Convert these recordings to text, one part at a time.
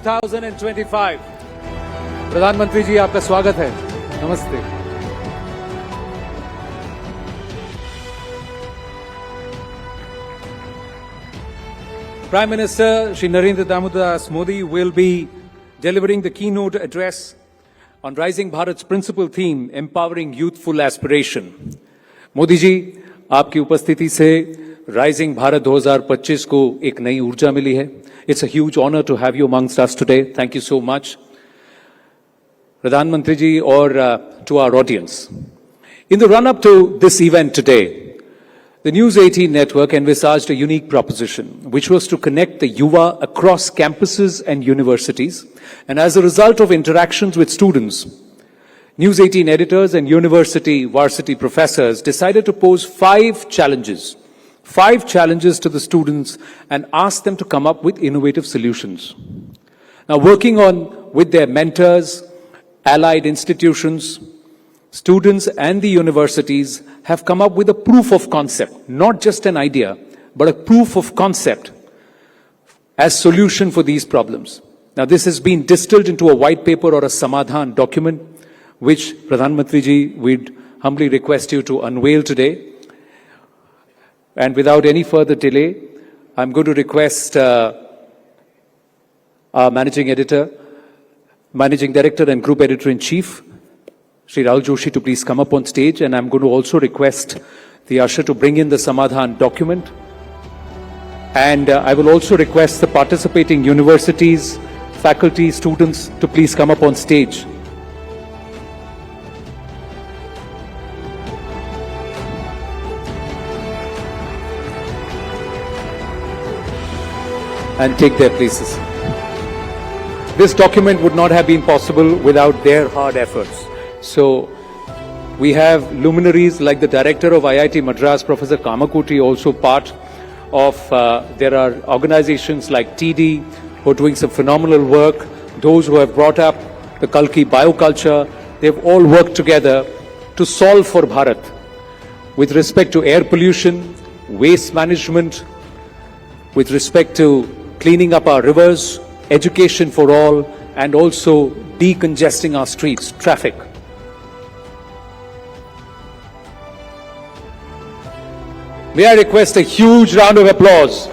2025। प्रधानमंत्री जी आपका स्वागत है। नमस्ते। Prime Minister Shri Narendra Damodar Modi will be delivering the keynote address on Rising Bharat's principal theme, empowering youthful aspiration. Modi ji, आपकी उपस्थिति से राइजिंग भारत 2025 को एक नई ऊर्जा मिली है। It's a huge honor to have you amongst us today. Thank you so much. प्रधानमंत्री जी और to our audience. In the run-up to this event today, the News 18 network envisaged a unique proposition, which was to connect the Yuva across campuses and universities. And as a result of interactions with students, News 18 editors and university varsity professors decided to pose five challenges to the students and ask them to come up with innovative solutions. Now, working with their mentors, allied institutions, students and the universities have come up with a proof of concept, not just an idea, but a proof of concept as solution for these problems. Now, this has been distilled into a white paper or a Samadhan document, which Pradhan Mantri ji, we'd humbly request you to unveil today. And without any further delay, I'm going to request our Managing Director and Group Editor-in-Chief, Shri Rahul Joshi, to please come up on stage. And I'm going to also request the usher to bring in the Samadhan document. And I will also request the participating universities, faculty, students to please come up on stage. And take their places. This document would not have been possible without their hard efforts. So we have luminaries like the director of IIT Madras, Professor Kamakoti, also part of, there are organizations like TD who are doing some phenomenal work, those who have brought up the Kalki bioculture. They've all worked together to solve for Bharat with respect to air pollution, waste management, with respect to cleaning up our rivers, education for all, and also decongesting our streets, traffic. May I request a huge round of applause.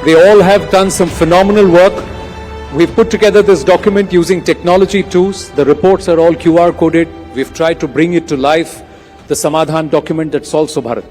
They all have done some phenomenal work. We've put together this document using technology tools. The reports are all QR coded. We've tried to bring it to life, the Samadhan document that solves for Bharat.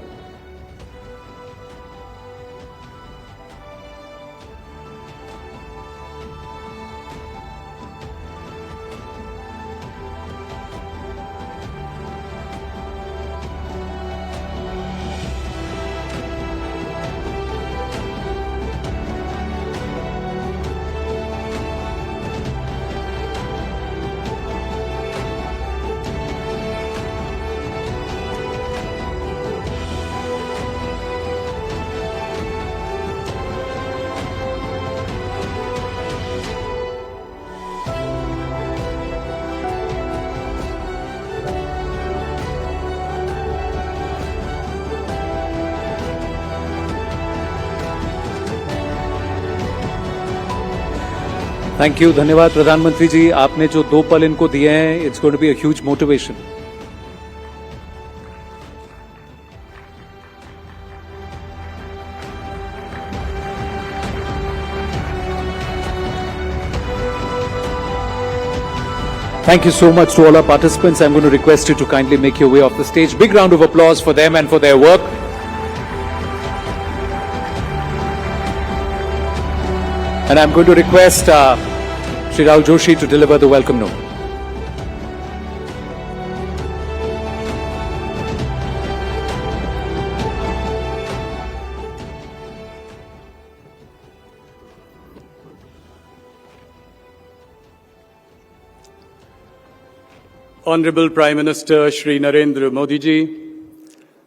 Thank you, धन्यवाद प्रधानमंत्री जी। आपने जो 2 पल इनको दिए हैं, it's going to be a huge motivation. Thank you so much to all our participants. I'm going to request you to kindly make your way off the stage. Big round of applause for them and for their work. And I'm going to request Shri Rahul Joshi to deliver the welcome note. Honorable Prime Minister Shri Narendra Modi ji,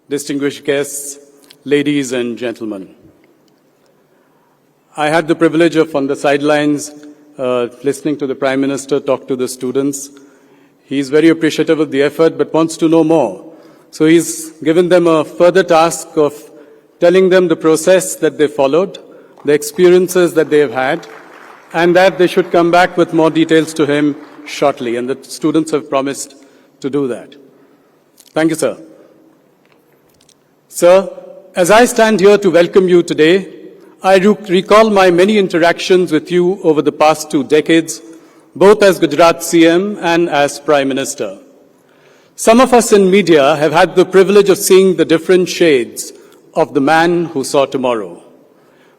distinguished guests, ladies and gentlemen. I had the privilege of, on the sidelines, listening to the Prime Minister talk to the students. He's very appreciative of the effort but wants to know more. So he's given them a further task of telling them the process that they followed, the experiences that they have had, and that they should come back with more details to him shortly. And the students have promised to do that. Thank you, sir. Sir, as I stand here to welcome you today, I recall my many interactions with you over the past 2 decades, both as Gujarat CM and as Prime Minister. Some of us in media have had the privilege of seeing the different shades of the man who saw tomorrow.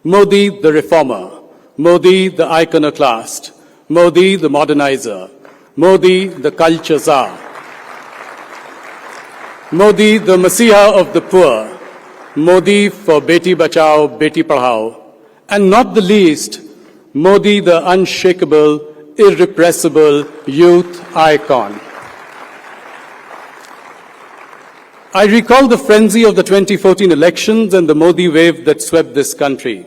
Modi, the reformer. Modi, the iconoclast. Modi, the modernizer. Modi, the culture czar. Modi, the messiah of the poor. Modi for Beti Bachao, Beti Padhao. And not the least, Modi, the unshakable, irrepressible youth icon. I recall the frenzy of the 2014 elections and the Modi wave that swept this country.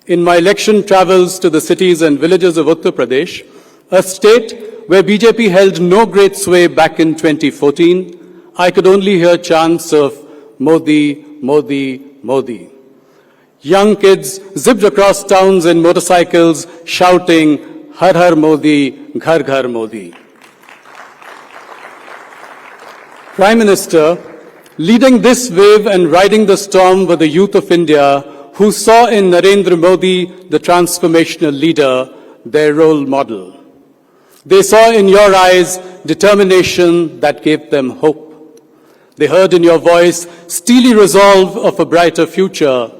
In my election travels to the cities and villages of Uttar Pradesh, a state where BJP held no great sway back in 2014, I could only hear chants of Modi, Modi, Modi. Young kids zipped across towns in motorcycles shouting, Har Har Modi, Ghar Ghar Modi. Prime Minister, leading this wave and riding the storm were the youth of India who saw in Narendra Modi the transformational leader, their role model. They saw in your eyes determination that gave them hope. They heard in your voice steely resolve of a brighter future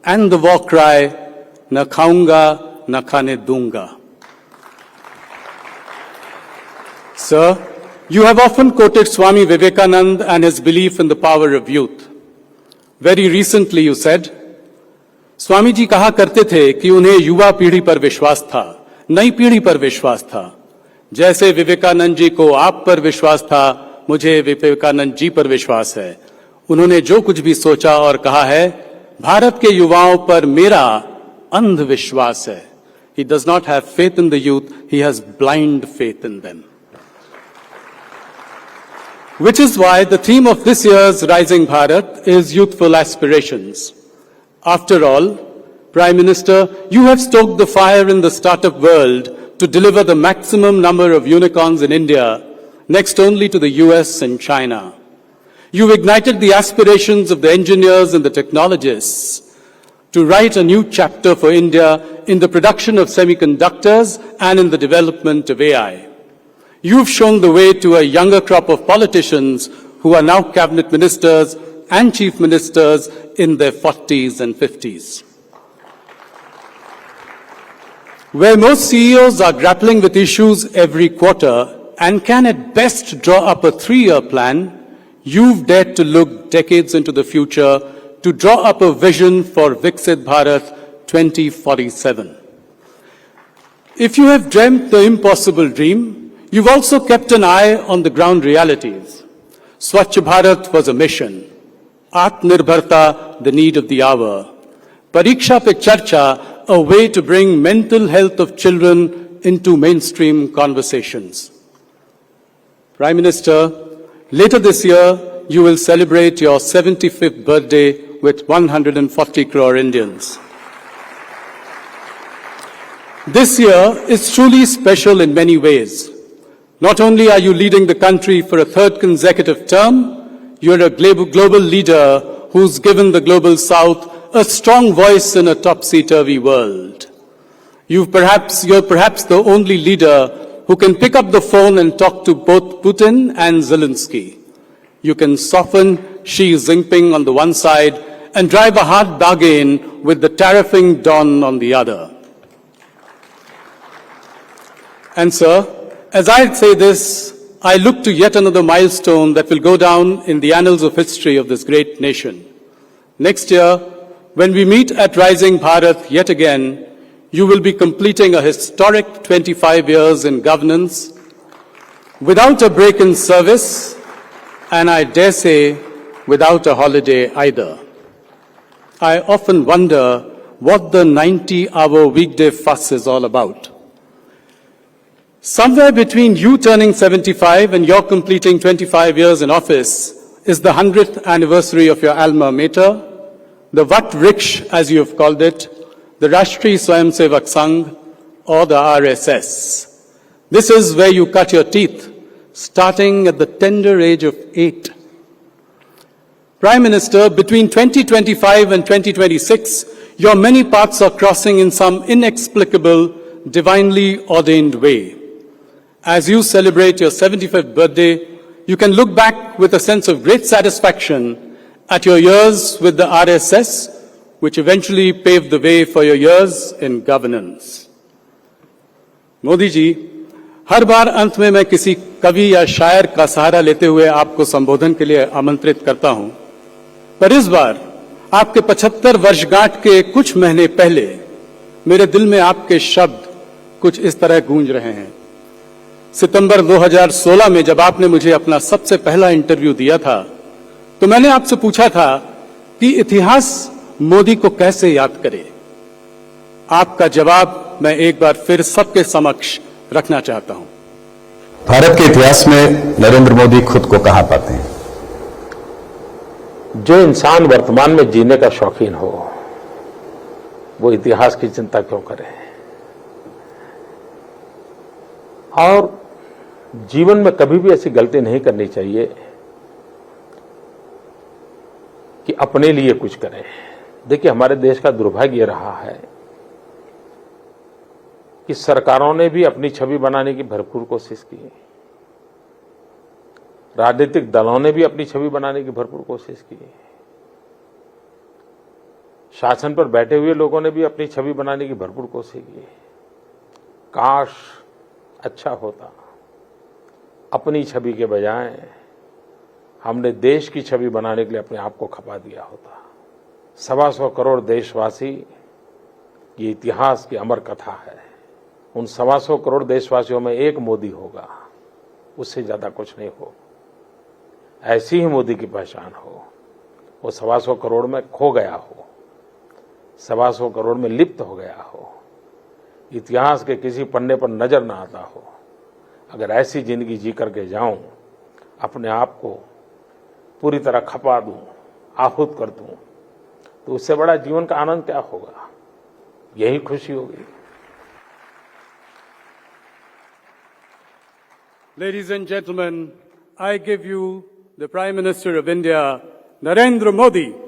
and the war cry, Na khaunga, na khane dunga. Sir, you have often quoted Swami Vivekananda and his belief in the power of youth. Very recently you said, Swami ji कहा करते थे कि उन्हें युवा पीढ़ी पर विश्वास था, नई पीढ़ी पर विश्वास था. जैसे विवेकानंद जी को आप पर विश्वास था, मुझे विवेकानंद जी पर विश्वास है. उन्होंने जो कुछ भी सोचा और कहा है, भारत के युवाओं पर मेरा अंधविश्वास है. He does not have faith in the youth, he has blind faith in them. Which is why the theme of this year's Rising Bharat is Youthful Aspirations. After all, Prime Minister, you have stoked the fire in the startup world to deliver the maximum number of unicorns in India, next only to the US and China. You've ignited the aspirations of the engineers and the technologists to write a new chapter for India in the production of semiconductors and in the development of AI. You've shown the way to a younger crop of politicians who are now cabinet ministers and chief ministers in their 40s and 50s. Where most CEOs are grappling with issues every quarter and can at best draw up a 3-year plan, you've dared to look decades into the future to draw up a vision for Viksit Bharat 2047. If you have dreamt the impossible dream, you've also kept an eye on the ground realities. Swachh Bharat was a mission. Atmanirbharta, the need of the hour. Pariksha Pe Charcha, a way to bring mental health of children into mainstream conversations. Prime Minister, later this year, you will celebrate your 75th birthday with 140 crore Indians. This year is truly special in many ways. Not only are you leading the country for a 3rd consecutive term, you're a global leader who's given the Global South a strong voice in a topsy-turvy world. You're perhaps the only leader who can pick up the phone and talk to both Putin and Zelensky. You can soften Xi Jinping on the one side and drive a hard bargain with the tariffing Don on the other. And sir, as I say this, I look to yet another milestone that will go down in the annals of history of this great nation. Next year, when we meet at Rising Bharat yet again, you will be completing a historic 25 years in governance without a break in service, and I dare say, without a holiday either. I often wonder what the 90-hour weekday fuss is all about. Somewhere between you turning 75 and your completing 25 years in office is the 100th anniversary of your alma mater, the Vat Vriksh, as you have called it, the Rashtriya Swayamsevak Sangh, or the RSS. This is where you cut your teeth, starting at the tender age of 8. Prime Minister, between 2025 and 2026, your many paths are crossing in some inexplicable, divinely ordained way. As you celebrate your 75th birthday, you can look back with a sense of great satisfaction at your years with the RSS, which eventually paved the way for your years in governance. Modi ji, हर बार अंत में मैं किसी कवि या शायर का सहारा लेते हुए आपको संबोधन के लिए आमंत्रित करता हूं, पर इस बार आपके 75 वर्षगांठ के कुछ महीने पहले मेरे दिल में आपके शब्द कुछ इस तरह गूंज रहे हैं। सितंबर 2016 में जब आपने मुझे अपना सबसे पहला इंटरव्यू दिया था, तो मैंने आपसे पूछा था कि इतिहास मोदी को कैसे याद करे। आपका जवाब मैं एक बार फिर सबके समक्ष रखना चाहता हूं। भारत के इतिहास में नरेंद्र मोदी खुद को कहां पाते हैं? जो इंसान वर्तमान में जीने का शौकीन हो, वो इतिहास की चिंता क्यों करे? और जीवन में कभी भी ऐसी गलती नहीं करनी चाहिए कि अपने लिए कुछ करें। देखिए, हमारे देश का दुर्भाग्य ये रहा है कि सरकारों ने भी अपनी छवि बनाने की भरपूर कोशिश की, राजनीतिक दलों ने भी अपनी छवि बनाने की भरपूर कोशिश की, शासन पर बैठे हुए लोगों ने भी अपनी छवि बनाने की भरपूर कोशिश की। काश अच्छा होता, अपनी छवि के बजाय हमने देश की छवि बनाने के लिए अपने आप को खपा दिया होता। 125 करोड़ देशवासी ये इतिहास की अमर कथा है। उन 125 करोड़ देशवासियों में एक मोदी होगा, उससे ज्यादा कुछ नहीं हो। ऐसी ही मोदी की पहचान हो, वो 125 करोड़ में खो गया हो, 125 करोड़ में लिप्त हो गया हो, इतिहास के किसी पन्ने पर नजर ना आता हो। अगर ऐसी जिंदगी जी करके जाऊं, अपने आप को पूरी तरह खपा दूं, आहूत कर दूं, तो उससे बड़ा जीवन का आनंद क्या होगा? यही खुशी होगी। Ladies and gentlemen, I give you the Prime Minister of India, Narendra Modi.